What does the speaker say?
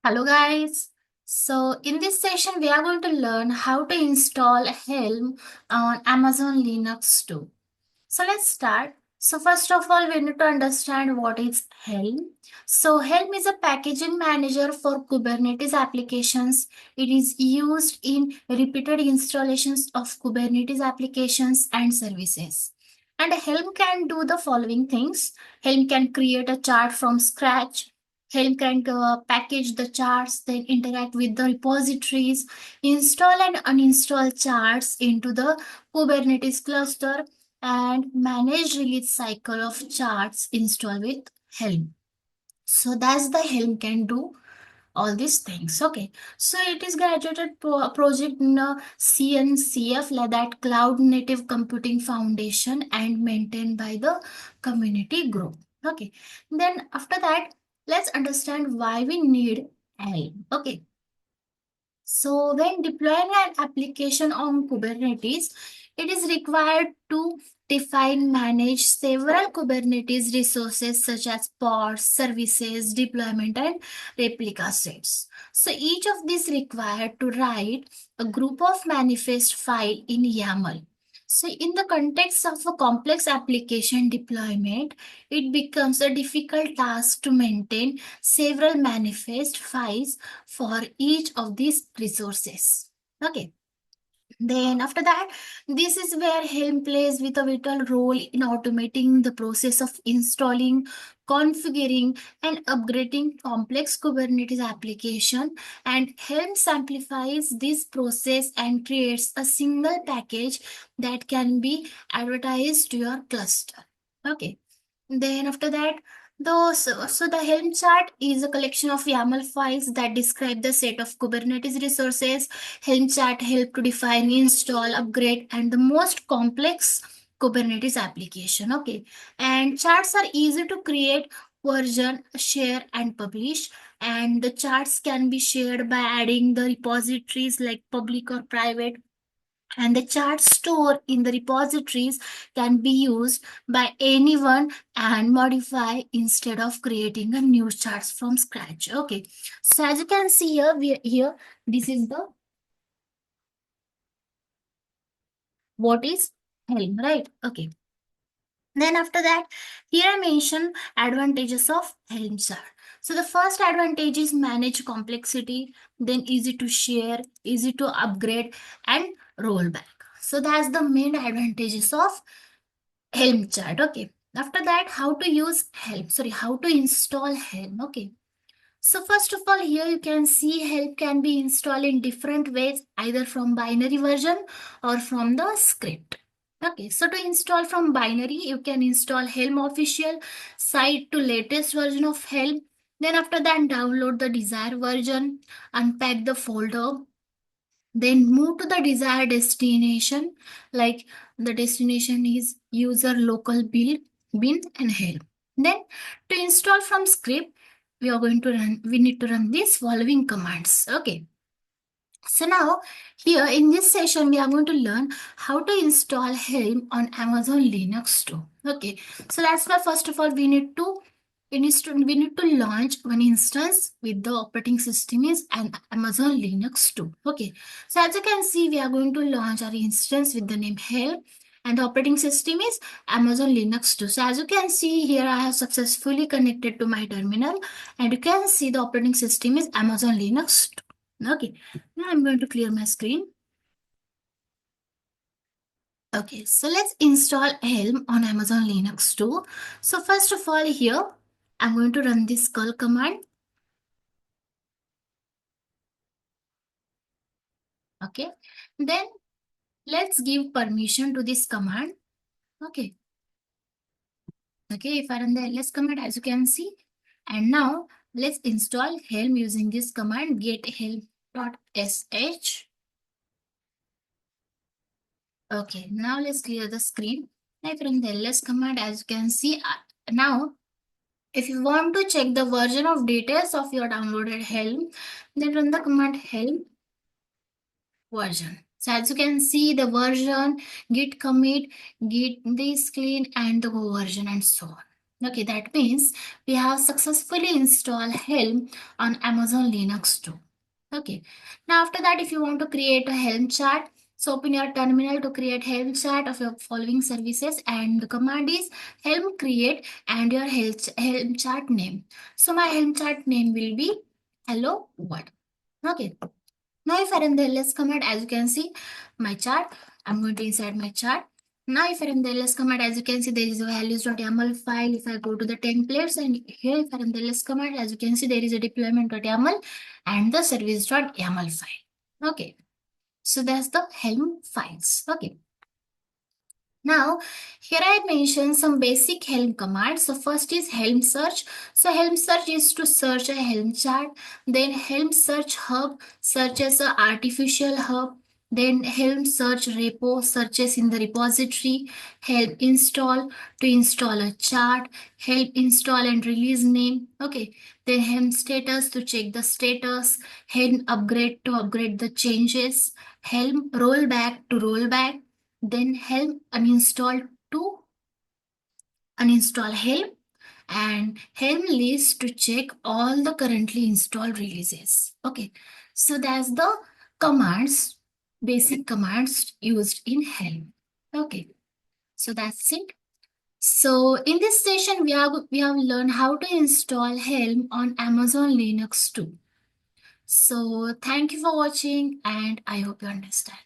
Hello guys. So in this session we are going to learn how to install Helm on Amazon Linux too. So let's start. So first of all we need to understand what is Helm. So Helm is a packaging manager for Kubernetes applications. It is used in repeated installations of Kubernetes applications and services. And Helm can do the following things. Helm can create a chart from scratch. Helm can package the charts, then interact with the repositories, install and uninstall charts into the Kubernetes cluster, and manage release cycle of charts installed with Helm. So that's the Helm can do all these things. Okay, so it is graduated project in CNCF, like that Cloud Native Computing Foundation, and maintained by the community group. Okay, then after that, let's understand why we need Helm. Okay, so when deploying an application on Kubernetes, it is required to define, manage several Kubernetes resources such as pods, services, deployment, and replica sets. So each of these required to write a group of manifest file in YAML. So in the context of a complex application deployment, it becomes a difficult task to maintain several manifest files for each of these resources. Okay. Then after that, this is where Helm plays with a vital role in automating the process of installing, configuring, and upgrading complex Kubernetes application. And Helm simplifies this process and creates a single package that can be advertised to your cluster. Okay. Then after that, so the Helm chart is a collection of YAML files that describe the set of Kubernetes resources. Helm chart help to define, install, upgrade, and the most complex Kubernetes application. Okay, and charts are easy to create, version, share, and publish. And the charts can be shared by adding the repositories like public or private, and the chart stored in the repositories can be used by anyone and modify instead of creating a new charts from scratch. Okay, so as you can see here, this is the what is Helm, right? Okay, then after that, here I mention advantages of Helm chart. So the first advantage is manage complexity, then easy to share, easy to upgrade, and roll back. So that's the main advantages of Helm chart. Okay. After that, how to use Helm. Sorry, how to install Helm. Okay. So first of all, here you can see Helm can be installed in different ways, either from binary version or from the script. Okay, so to install from binary, you can install Helm official site to latest version of Helm. Then after that, download the desired version, unpack the folder, then move to the desired destination, like the destination is user local bin and help. Then to install from script, we need to run these following commands. Okay, so now here in this session we are going to learn how to install Helm on Amazon Linux too. Okay, so that's why first of all we need to launch one instance with the operating system is an Amazon Linux too. Okay, so as you can see, we are going to launch our instance with the name Helm, and the operating system is Amazon Linux too. So as you can see here, I have successfully connected to my terminal, and you can see the operating system is Amazon Linux too. Okay, now I'm going to clear my screen. Okay, so let's install Helm on Amazon Linux too. So first of all here, I'm going to run this curl command. Okay, then let's give permission to this command. Okay, okay, if I run the ls command, as you can see, and now let's install Helm using this command get helm.sh. Okay, now let's clear the screen. If I run the ls command, as you can see, now if you want to check the version of details of your downloaded Helm, then run the command Helm version. So as you can see, the version, git commit, git this clean, and the go version, and so on. Okay, that means we have successfully installed Helm on Amazon Linux too. Okay, now after that, if you want to create a Helm chart, so open your terminal to create Helm chart of your following services, and the command is Helm create and your Helm chart name. So my Helm chart name will be hello world. Okay, now if I run the ls command, as you can see my chart, I'm going to insert my chart. Now if I run the ls command, as you can see there is a values.yaml file. If I go to the templates and here if I run the ls command, as you can see there is a deployment.yaml and the service.yaml file. Okay, so that's the Helm files. Okay, now, here I mentioned some basic Helm commands. So first is Helm search. So Helm search is to search a Helm chart. Then Helm search hub searches a artificial hub. Then Helm search repo searches in the repository. Helm install to install a chart. Helm install and release name. Okay. Then Helm status to check the status. Helm upgrade to upgrade the changes. Helm rollback to rollback, then Helm uninstall to uninstall Helm, and Helm list to check all the currently installed releases. Okay, so that's the commands, basic commands used in Helm. Okay, so that's it. So in this session, we have learned how to install Helm on Amazon Linux too. So thank you for watching, and I hope you understand.